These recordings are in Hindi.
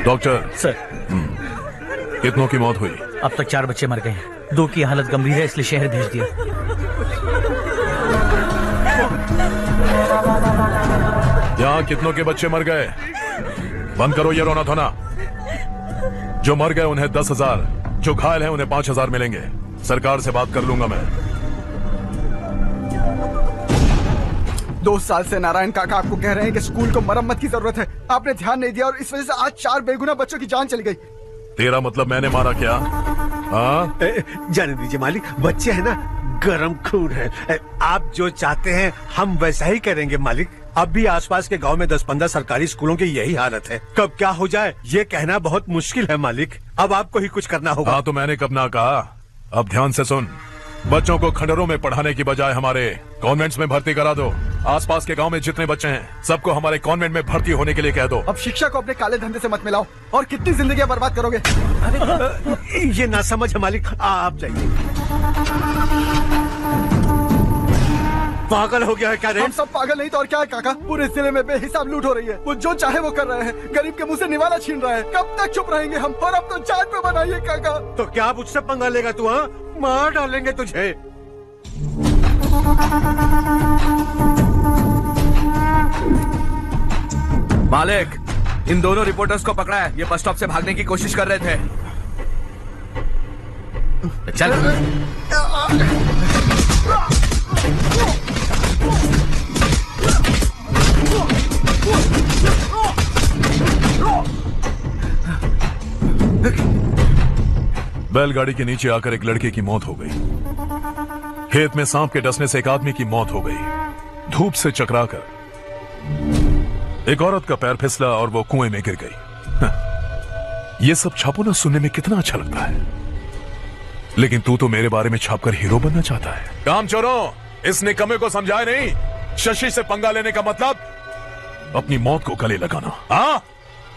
डॉक्टर सर, कितनों की मौत हुई? अब तक 4 बच्चे मर गए हैं। 2 की हालत गंभीर है, इसलिए शहर भेज दिया। यहाँ कितनों के बच्चे मर गए? बंद करो ये रोना धोना। जो मर गए उन्हें 10,000, जो घायल हैं उन्हें 5,000 मिलेंगे। सरकार से बात कर लूंगा मैं। 2 साल से नारायण काका आपको कह रहे हैं कि स्कूल को मरम्मत की जरूरत है। आपने ध्यान नहीं दिया और इस वजह से आज 4 बेगुनाह बच्चों की जान चली गई। तेरा मतलब मैंने मारा क्या? हाँ, जाने दीजिए मालिक, बच्चे हैं ना, गरम खून है। आप जो चाहते हैं हम वैसा ही करेंगे मालिक। अब भी आसपास के गांव में 10-15 सरकारी स्कूलों की यही हालत है। कब क्या हो जाए ये कहना बहुत मुश्किल है मालिक। अब आपको ही कुछ करना होगा। हाँ तो मैंने कब ना कहा। अब ध्यान से सुन, बच्चों को खंडरों में पढ़ाने की बजाय हमारे कॉन्वेंट्स में भर्ती करा दो। आसपास के गांव में जितने बच्चे हैं सबको हमारे कॉन्वेंट में भर्ती होने के लिए कह दो। अब शिक्षा को अपने काले धंधे से मत मिलाओ। और कितनी जिंदगियां बर्बाद करोगे? ये ना समझ है मालिक, आप जाइए। पागल हो गया है क्या रे? हम सब पागल नहीं तो और क्या है काका। पूरे जिले में बेहिसाब लूट हो रही है। वो जो चाहे वो कर रहे हैं। गरीब के मुंह से निवाला छीन रहा है। कब तक चुप रहेंगे हम? और अब तो जान पे बनाइए काका। तो क्या मुझसे पंगा लेगा तू? हाँ, मार डालेंगे तुझे। मालिक, इन दोनों रिपोर्टर्स को पकड़ा है। ये बस स्टॉप से भागने की कोशिश कर रहे थे। चल। बैलगाड़ी के नीचे आकर एक लड़के की मौत हो गई। खेत में सांप के डसने से एक आदमी की मौत हो गई। धूप से चकराकर एक औरत का पैर फिसला और वो कुएं में गिर गई। ये सब छापो ना सुनने में कितना अच्छा लगता है, लेकिन तू तो मेरे बारे में छापकर हीरो बनना चाहता है। काम चोरों, इस निकम्मे को समझाए नहीं। शशि से पंगा लेने का मतलब अपनी मौत को गले लगाना। हाँ,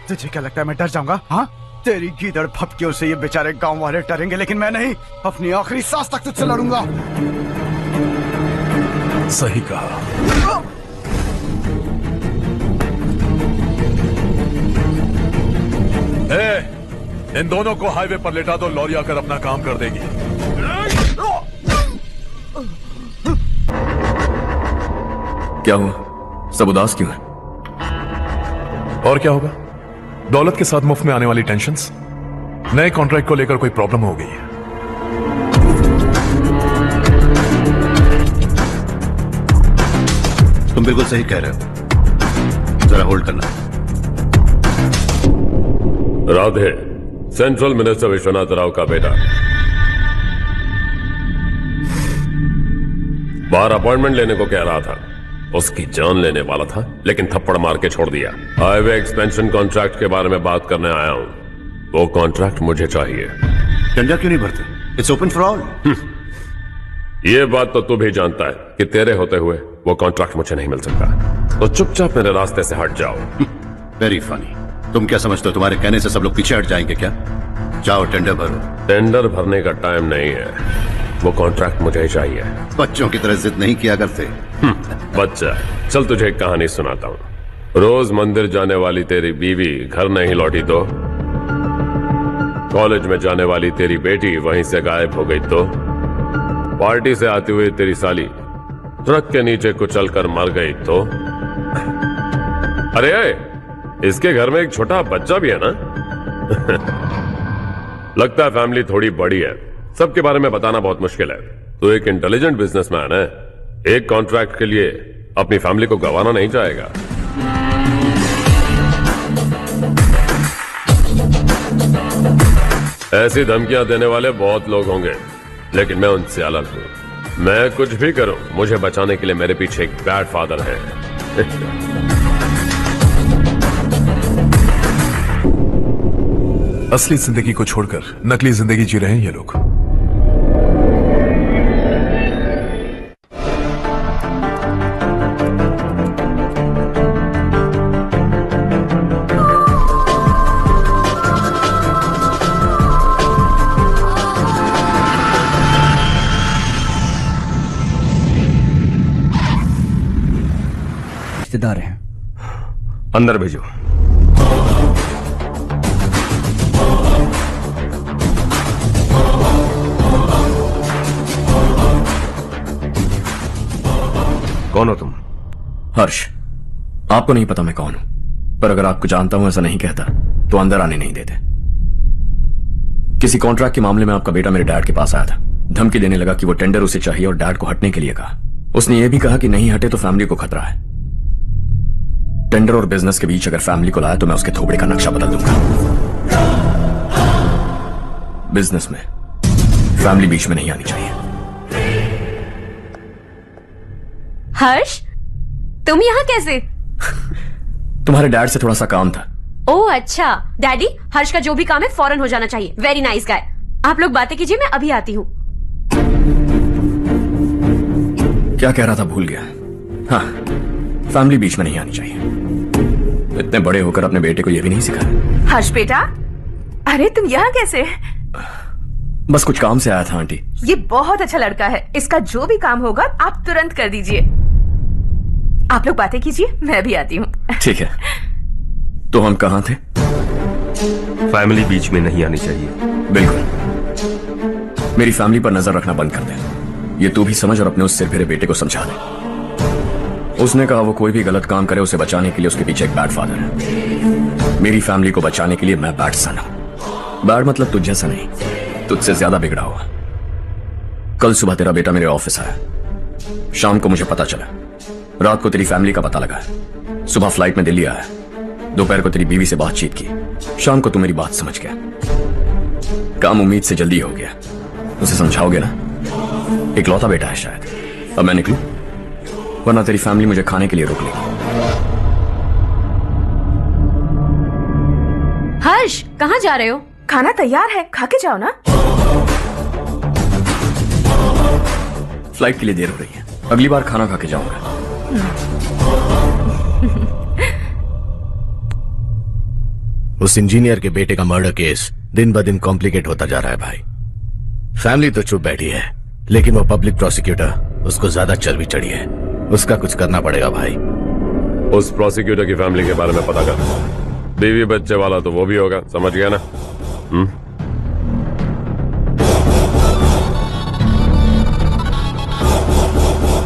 तुझे क्या लगता है मैं डर जाऊंगा? हाँ, तेरी गीदड़ फपकियों से ये बेचारे गांव वाले डरेंगे, लेकिन मैं नहीं। अपनी आखिरी सांस तक तुझसे लड़ूंगा। सही कहा। इन दोनों को हाईवे पर लेटा दो। लॉरी आकर अपना काम कर देगी। क्या हुआ? सब उदास क्यों है? और क्या होगा? दौलत के साथ मुफ्त में आने वाली टेंशन्स। नए कॉन्ट्रैक्ट को लेकर कोई प्रॉब्लम हो गई है। तुम बिल्कुल सही कह रहे हो। जरा होल्ड करना। राधे, सेंट्रल मिनिस्टर विश्वनाथ राव का बेटा। बाहर अपॉइंटमेंट लेने को कह रहा था। उसकी जान लेने वाला था, लेकिन थप्पड़ मार के छोड़ दिया। हाईवे एक्सपेंशन कॉन्ट्रैक्ट के बारे में बात करने आया हूं। वो कॉन्ट्रैक्ट मुझे चाहिए। टेंडर क्यों नहीं भरते? It's open for all. ये बात तो तू भी जानता है कि तेरे होते हुए वो कॉन्ट्रैक्ट मुझे नहीं मिल सकता। तो चुपचाप मेरे रास्ते से हट जाओ। Very funny. तुम क्या समझते हो तुम्हारे कहने से सब लोग पीछे हट जाएंगे क्या? जाओ टेंडर भरो। टेंडर भरने का टाइम नहीं है। वो कॉन्ट्रैक्ट मुझे ही चाहिए। बच्चों की तरह जिद नहीं किया करते। बच्चा, चल तुझे एक कहानी सुनाता हूँ। रोज मंदिर जाने वाली तेरी बीवी घर नहीं लौटी तो, कॉलेज में जाने वाली तेरी बेटी वहीं से गायब हो गई तो, पार्टी से आती हुई तेरी साली ट्रक के नीचे कुचलकर मर गई तो। अरे इसके घर में एक छोटा बच्चा भी है ना। लगता है फैमिली थोड़ी बड़ी है। सबके बारे में बताना बहुत मुश्किल है। तो एक इंटेलिजेंट बिजनेसमैन है, एक कॉन्ट्रैक्ट के लिए अपनी फैमिली को गंवाना नहीं चाहेगा। ऐसी धमकियां देने वाले बहुत लोग होंगे, लेकिन मैं उनसे अलग हूं। मैं कुछ भी करूं, मुझे बचाने के लिए मेरे पीछे एक बैड फादर है। असली जिंदगी को छोड़कर नकली जिंदगी जी रहे हैं ये लोग। बता रहे हैं। अंदर भेजो। कौन हो तुम? हर्ष, आपको नहीं पता मैं कौन हूं, पर अगर आपको जानता हूं ऐसा नहीं कहता तो अंदर आने नहीं देते। किसी कॉन्ट्रैक्ट के मामले में आपका बेटा मेरे डैड के पास आया था, धमकी देने लगा कि वो टेंडर उसे चाहिए और डैड को हटने के लिए कहा। उसने ये भी कहा कि नहीं हटे तो फैमिली को खतरा है। टेंडर और बिजनेस के बीच अगर फैमिली को लाया तो मैं उसके थोबड़े का नक्शा बदल दूंगा। बिजनेस में फैमिली बीच में नहीं आनी चाहिए। हर्ष, तुम यहाँ कैसे? तुम्हारे डैड से थोड़ा सा काम था। ओह अच्छा। डैडी, हर्ष का जो भी काम है फौरन हो जाना चाहिए। Very nice guy. आप लोग बातें कीजिए, मैं अभी आती हूँ। क्या कह रहा था भूल गया। हाँ, फैमिली बीच में नहीं आनी चाहिए। इतने बड़े होकर अपने बेटे को यह भी नहीं सिखाया। हर्ष बेटा, अरे तुम यहाँ कैसे? बस कुछ काम से आया था आंटी। ये बहुत अच्छा लड़का है, इसका जो भी काम होगा आप तुरंत कर दीजिए। आप लोग बातें कीजिए, मैं भी आती हूँ। ठीक है। तो हम कहाँ थे? फैमिली बीच में नहीं आनी चाहिए। बिल्कुल। मेरी फैमिली पर नजर रखना बंद कर दे। ये तू भी समझ और अपने उस सिर फिरे बेटे को समझा दे। उसने कहा वो कोई भी गलत काम करे उसे बचाने के लिए उसके पीछे एक बैड फादर है। मेरी फैमिली को बचाने के लिए मैं बैड सन हूं। बैड मतलब तुझ जैसा नहीं, तुझसे ज्यादा बिगड़ा हुआ। कल सुबह तेरा बेटा मेरे ऑफिस आया। शाम को मुझे पता चला। रात को तेरी फैमिली का पता लगा। सुबह फ्लाइट में दिल्ली आया। दोपहर को तेरी बीवी से बातचीत की। शाम को तू मेरी बात समझ गया। काम उम्मीद से जल्दी हो गया। उसे समझाओगे ना? इकलौता बेटा है शायद। अब मैं निकलूं, वरना तेरी फैमिली मुझे खाने के लिए रोक लेगी। हर्ष, कहाँ जा रहे हो? खाना तैयार है, खा के जाओ ना। फ्लाइट के लिए देर हो रही है, अगली बार खाना खा के जाऊंगा। उस इंजीनियर के बेटे का मर्डर केस दिन ब दिन कॉम्प्लिकेट होता जा रहा है भाई। फैमिली तो चुप बैठी है, लेकिन वो पब्लिक प्रोसिक्यूटर, उसको ज्यादा चर्बी चढ़ी है। उसका कुछ करना पड़ेगा भाई। उस प्रोसिक्यूटर की फैमिली के बारे में पता कर। बीवी बच्चे वाला तो वो भी होगा, समझ गया ना?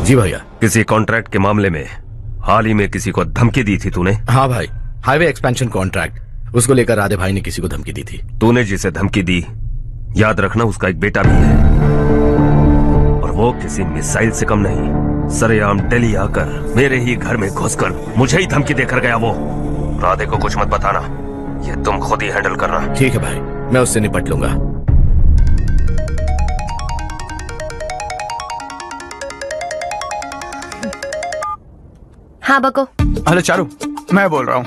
जी भैया। किसी कॉन्ट्रैक्ट के मामले में हाल ही में किसी को धमकी दी थी तूने? हाँ भाई, हाईवे एक्सपेंशन कॉन्ट्रैक्ट, उसको लेकर राधे भाई ने किसी को धमकी दी थी। तूने जिसे धमकी दी, याद रखना उसका एक बेटा भी है, और वो किसी मिसाइल से कम नहीं। सरेआम दिल्ली आकर मेरे ही घर में घुसकर मुझे ही धमकी देकर गया वो। राधे को कुछ मत बताना, ये तुम खुद ही हैंडल करना। ठीक है भाई, मैं उससे निपट लूंगा। हाँ बको। हेलो चारू, मैं बोल रहा हूँ।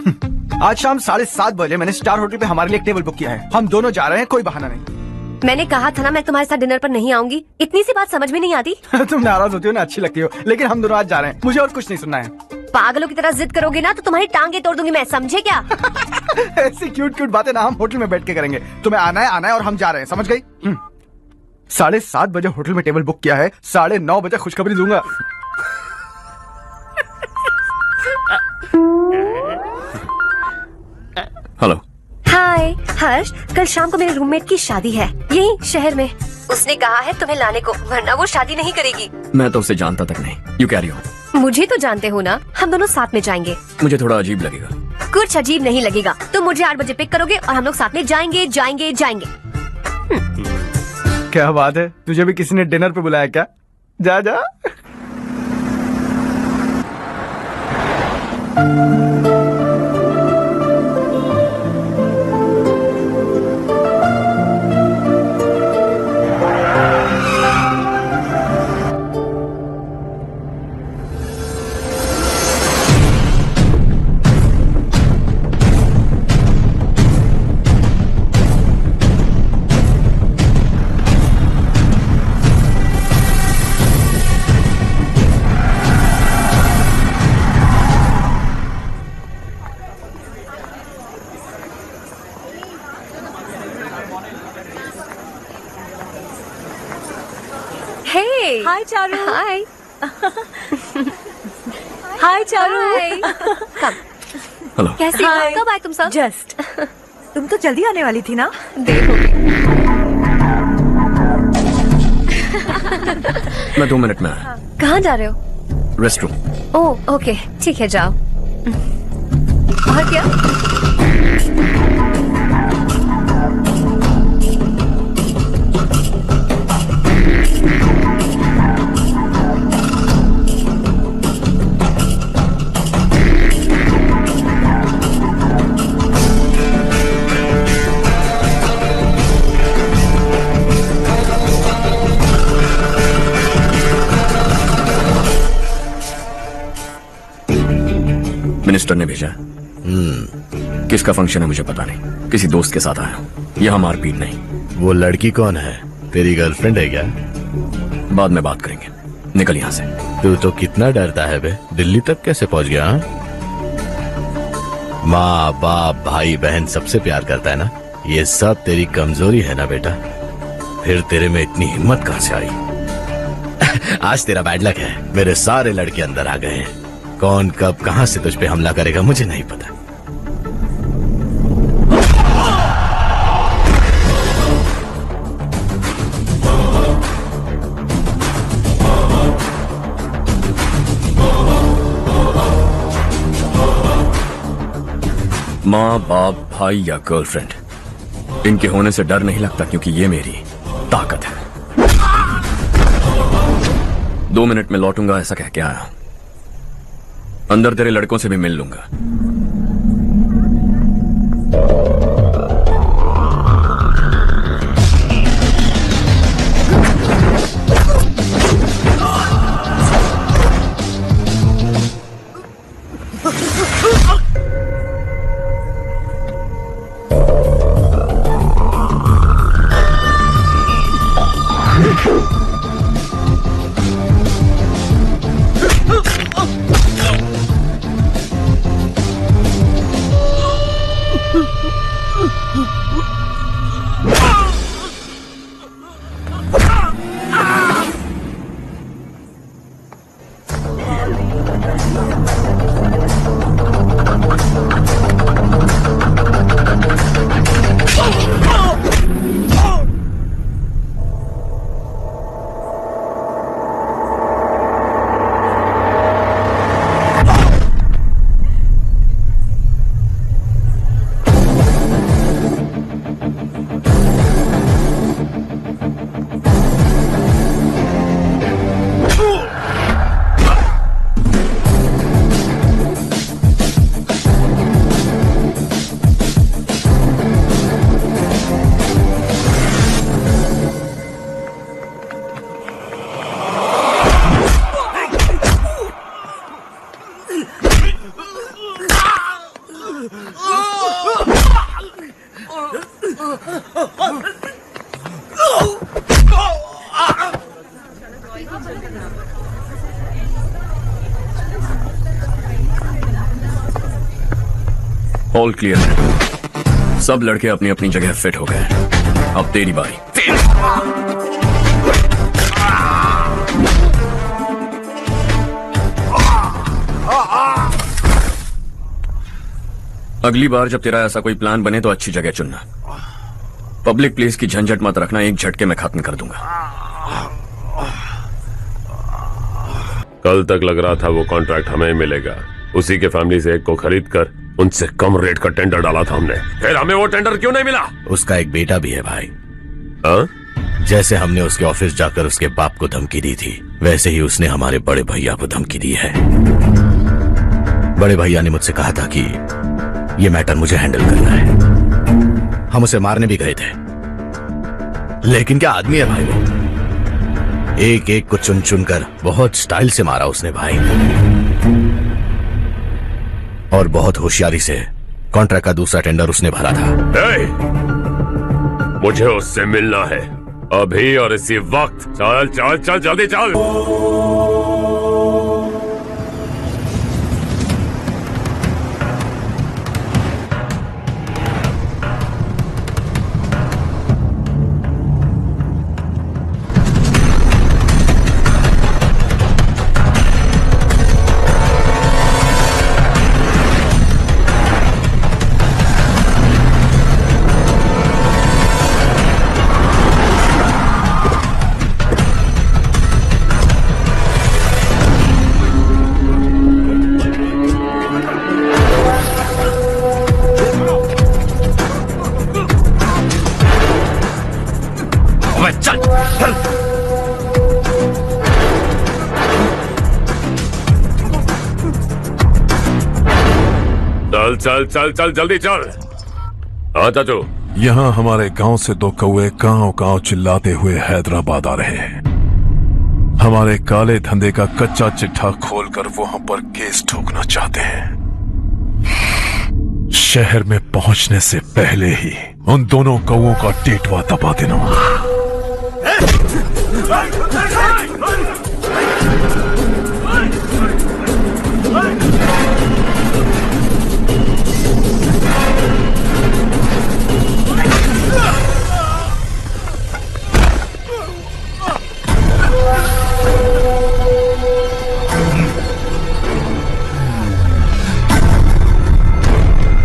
आज शाम 7:30 बजे मैंने स्टार होटल पे हमारे लिए एक टेबल बुक किया है। हम दोनों जा रहे हैं, कोई बहाना नहीं। मैंने कहा था ना मैं तुम्हारे साथ डिनर पर नहीं आऊंगी। इतनी सी बात समझ में नहीं आती? तुम नाराज होती हो ना, अच्छी लगती हो, लेकिन हम दोनों आज जा रहे हैं। मुझे और कुछ नहीं सुनना है। पागलों की तरह जिद करोगे ना तो तुम्हारी टांगे तोड़ दूंगी मैं, समझे क्या? ऐसी क्यूट क्यूट बातें ना हम होटल में बैठ के करेंगे। तुम्हें आना है और हम जा रहे हैं, समझ गई? 7:30 बजे होटल में टेबल बुक किया है, 9:30 बजे खुशखबरी दूंगा। हेलो। हाय हर्ष, कल शाम को मेरे रूममेट की शादी है यही शहर में। उसने कहा है तुम्हें लाने को, वरना वो शादी नहीं करेगी। मैं तो उसे जानता तक नहीं। You carry on. मुझे तो जानते हो ना, हम दोनों साथ में जाएंगे। मुझे थोड़ा अजीब लगेगा। कुछ अजीब नहीं लगेगा। तुम मुझे 8 बजे पिक करोगे और हम लोग साथ में जाएंगे जाएंगे जाएंगे। क्या बात है, तुझे भी किसी ने डिनर पे बुलाया क्या? जा जा। हाय चारू। हाय। हाय चारू। हेलो। कैसी हो? कब आए तुम सब? जस्ट। तुम तो जल्दी आने वाली थी ना? देर हो गई। मैं 2 मिनट में आया। कहाँ जा रहे हो? Rest room. ओह ओके, ठीक है जाओ। और क्या? मिनिस्टर ने भेजा। किसका फंक्शन है मुझे पता नहीं, किसी दोस्त के साथ आया हूँ। यहाँ मारपीट नहीं। वो लड़की कौन है? तेरी गर्लफ्रेंड है क्या? बाद में बात करेंगे, निकल यहाँ से। तू तो कितना डरता है बे, दिल्ली तक कैसे पहुंच गया? हाँ? माँ बाप भाई बहन सबसे प्यार करता है ना, ये सब तेरी कमजोरी है ना बेटा। फिर तेरे में इतनी हिम्मत कहाँ से आई? आज तेरा बैड लक है, मेरे सारे लड़के अंदर आ गए हैं। कौन कब कहां से तुझ पे हमला करेगा मुझे नहीं पता। माँ बाप भाई या गर्लफ्रेंड, इनके होने से डर नहीं लगता, क्योंकि ये मेरी ताकत है। 2 मिनट में लौटूंगा ऐसा कह के आया। अंदर तेरे लड़कों से भी मिल लूंगा। ऑल क्लियर है। सब लड़के अपनी अपनी जगह फिट हो गए। अब तेरी बारी। अगली बार जब तेरा ऐसा कोई प्लान बने तो अच्छी जगह चुनना। पब्लिक प्लेस की झंझट मत रखना, एक झटके में खत्म कर दूंगा। कल तक लग रहा था वो कॉन्ट्रैक्ट हमें मिलेगा, उसी के फैमिली से एक को खरीद कर उनसे कम रेट का टेंडर डाला था हमने, फिर हमें वो टेंडर क्यों नहीं मिला? उसका एक बेटा भी है भाई। हाँ? जैसे हमने उसके ऑफिस जाकर उसके बाप को धमकी दी थी, वैसे ही उसने हमारे बड़े भैया को धमकी दी है। बड़े भैया ने मुझसे कहा था कि ये मैटर मुझे हैंडल करना है। हम उसे मारने भी गए थे, लेकिन क्या आदमी है भाई वो। एक एक को चुन चुन कर बहुत स्टाइल से मारा उसने भाई, और बहुत होशियारी से कॉन्ट्रैक्ट का दूसरा टेंडर उसने भरा था। मुझे उससे मिलना है अभी और इसी वक्त। चल चल चल जल्दी चल। अबे चल चल। चल चल चल चल जल्दी चल। हाँ चाचू। यहाँ हमारे गांव से 2 कौवे गांव गांव चिल्लाते हुए हैदराबाद आ रहे हैं। हमारे काले धंधे का कच्चा चिट्ठा खोलकर वो हम पर केस ठोकना चाहते हैं। शहर में पहुंचने से पहले ही उन दोनों कौवों का टेटवा दबा देना।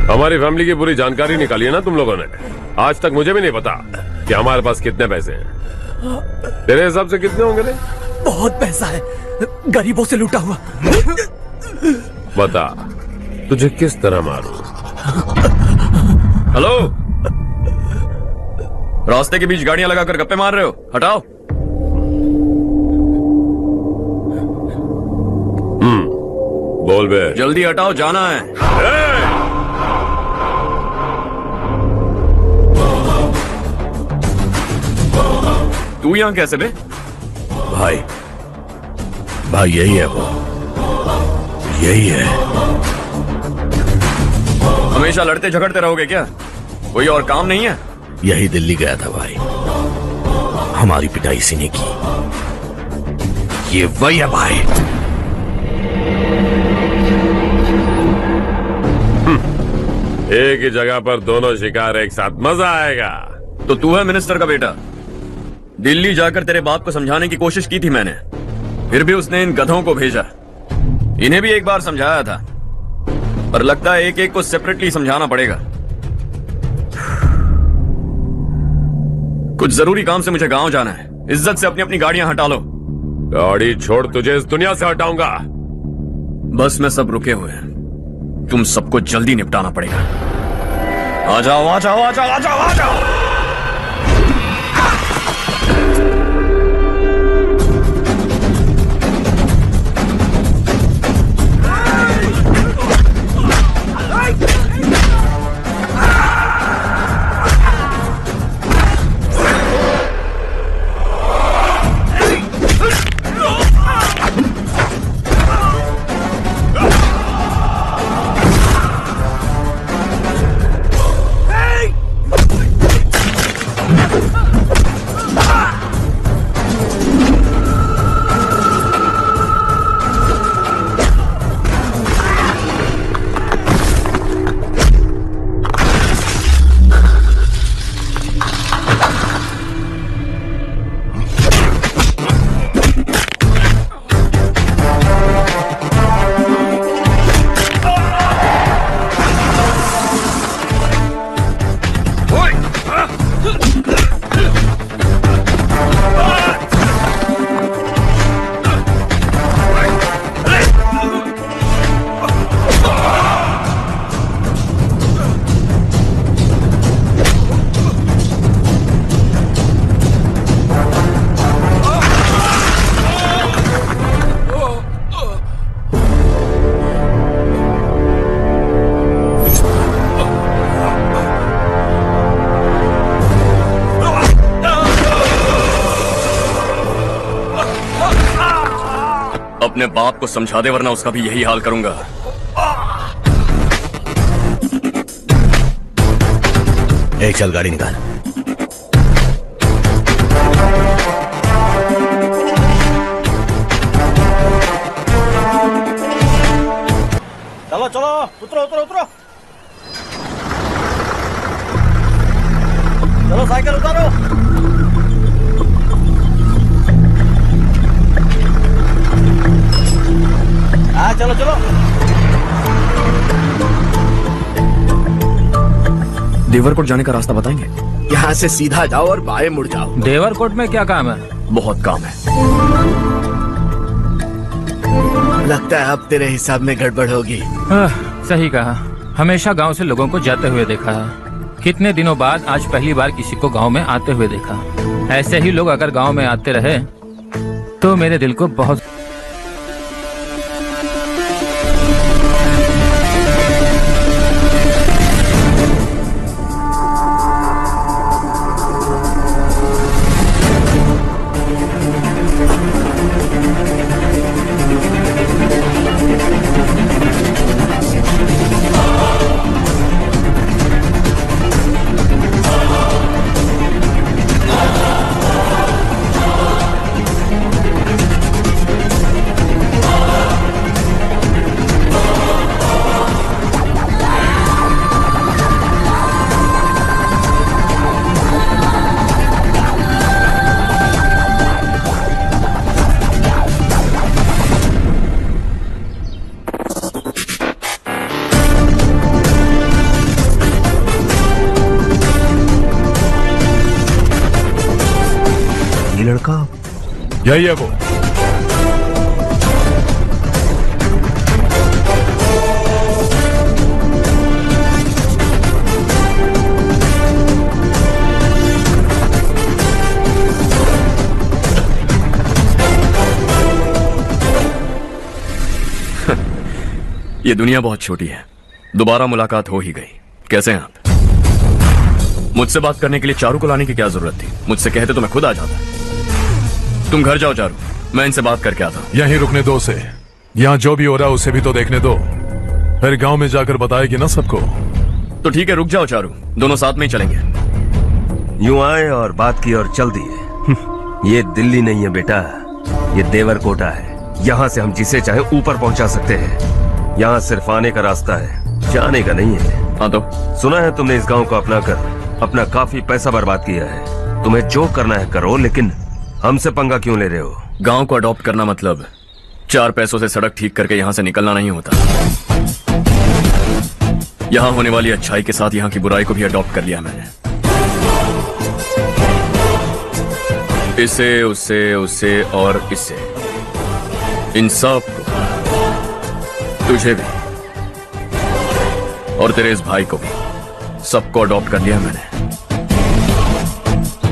हमारी फैमिली की पूरी जानकारी निकाली है ना तुम लोगों ने। आज तक मुझे भी नहीं पता कि हमारे पास कितने पैसे हैं। तेरे हिसाब से कितने होंगे रे? बहुत पैसा है, गरीबों से लूटा हुआ। बता तुझे किस तरह मारूं? हेलो, रास्ते के बीच गाड़ियां लगाकर गप्पे मार रहे हो? हटाओ। बोल बे। जल्दी हटाओ, जाना है। तू यहां कैसे बे? भाई यही है वो, यही है। हमेशा लड़ते झगड़ते रहोगे क्या? कोई और काम नहीं है? यही दिल्ली गया था भाई, हमारी पिटाई इसी ने की। ये वही है भाई। एक ही जगह पर दोनों शिकार एक साथ, मजा आएगा। तो तू है मिनिस्टर का बेटा? दिल्ली जाकर तेरे बाप को समझाने की कोशिश की थी मैंने, फिर भी उसने इन गधों को भेजा। इन्हें भी एक बार समझाया था, पर लगता है एक एक को सेपरेटली समझाना पड़ेगा। कुछ जरूरी काम से मुझे गांव जाना है। इज्जत से अपनी अपनी गाड़ियां हटा लो। गाड़ी छोड़, तुझे इस दुनिया से हटाऊंगा। बस में सब रुके हुए हैं, तुम सबको जल्दी निपटाना पड़ेगा। आ जाओ आ जाओ आ जाओ आ जाओ आ जाओ। अपने बाप को समझा दे, वरना उसका भी यही हाल करूंगा। एक चल गाड़ी निकाल। चलो चलो, उतरो उतरो उतरो। चलो साइकिल उतारो। हाँ चलो चलो। देवरकोट जाने का रास्ता बताएंगे? यहाँ से सीधा जाओ और बाएं मुड़ जाओ। देवरकोट में क्या काम है? बहुत काम है। लगता है अब तेरे हिसाब में गड़बड़ होगी। सही कहा, हमेशा गांव से लोगों को जाते हुए देखा है। कितने दिनों बाद आज पहली बार किसी को गांव में आते हुए देखा। ऐसे ही लोग अगर गांव में आते रहे तो मेरे दिल को बहुत यही है वो। ये दुनिया बहुत छोटी है, दोबारा मुलाकात हो ही गई। कैसे हैं आप? मुझसे बात करने के लिए चारू को लाने की क्या जरूरत थी? मुझसे कहते तो मैं खुद आ जाता। तुम घर जाओ चारू, मैं इनसे बात करके आता हूँ। यहीं रुकने दो उसे, यहाँ जो भी हो रहा है उसे भी तो देखने दो, फिर गांव में जाकर बताएगी ना सबको। तो ठीक है, रुक जाओ चारू, दोनों साथ में ही चलेंगे। यूं आए और बात की और चल दिए। ये दिल्ली नहीं है बेटा, ये देवरकोटा है। यहाँ से हम जिसे चाहे ऊपर पहुँचा सकते हैं। यहाँ सिर्फ आने का रास्ता है, जाने का नहीं है। हाँ तो सुना है तुमने इस गाँव को अपना कर अपना काफी पैसा बर्बाद किया है। तुम्हें जो करना है करो, लेकिन हमसे पंगा क्यों ले रहे हो? गांव को अडॉप्ट करना मतलब 4 पैसों से सड़क ठीक करके यहां से निकलना नहीं होता। यहां होने वाली अच्छाई के साथ यहां की बुराई को भी अडॉप्ट कर लिया मैंने। इसे, उससे, उससे और इससे, इन सब को, तुझे भी और तेरे इस भाई को भी, सबको अडॉप्ट कर लिया मैंने।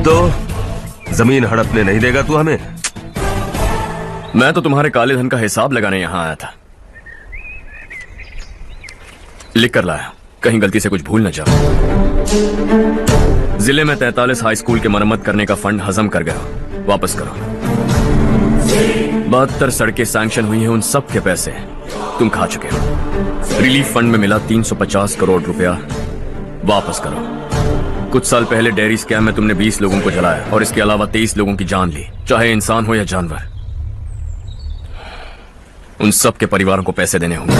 तो जमीन हड़पने नहीं देगा तू हमें? मैं तो तुम्हारे काले धन का हिसाब लगाने यहां आया था। लिख कर लाया, कहीं गलती से कुछ भूल न जाओ। जिले में 43 हाई स्कूल के मरम्मत करने का फंड हजम कर गया, वापस करो। 72 सड़कें सैंक्शन हुई हैं, उन सब के पैसे तुम खा चुके हो। रिलीफ फंड में मिला 350 करोड़ रुपया, वापस करो। कुछ साल पहले डेयरी स्कैम में तुमने 20 लोगों को जलाया और इसके अलावा 23 लोगों की जान ली, चाहे इंसान हो या जानवर। उन सब के परिवारों को पैसे देने होंगे।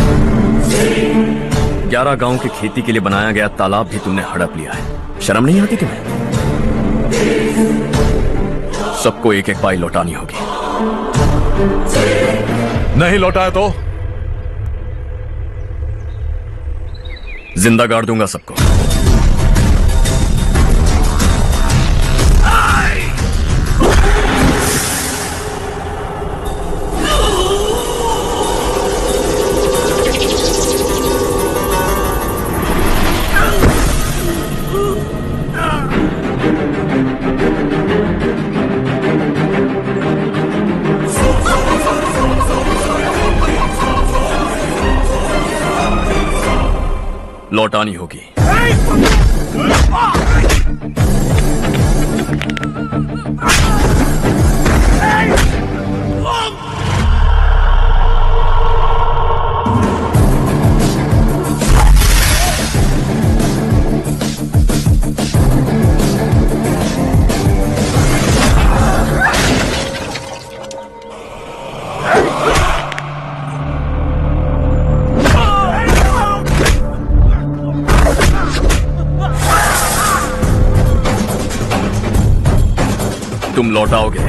11 गांव की खेती के लिए बनाया गया तालाब भी तुमने हड़प लिया है। शर्म नहीं आती तुम्हें? सबको एक एक पाई लौटानी होगी। नहीं लौटाया तो जिंदा गाड़ दूंगा सबको। लौटानी होगी। तुम लौटाओगे।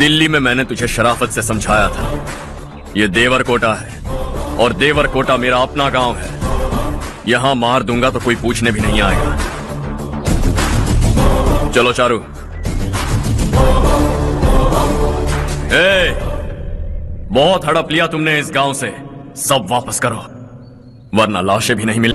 दिल्ली में मैंने तुझे शराफत से समझाया था, ये देवर कोटा है और देवर कोटा मेरा अपना गांव है। यहां मार दूंगा तो कोई पूछने भी नहीं आएगा। चलो चारू। बहुत हड़प लिया तुमने इस गांव से, सब वापस करो वरना लाशें भी नहीं मिल।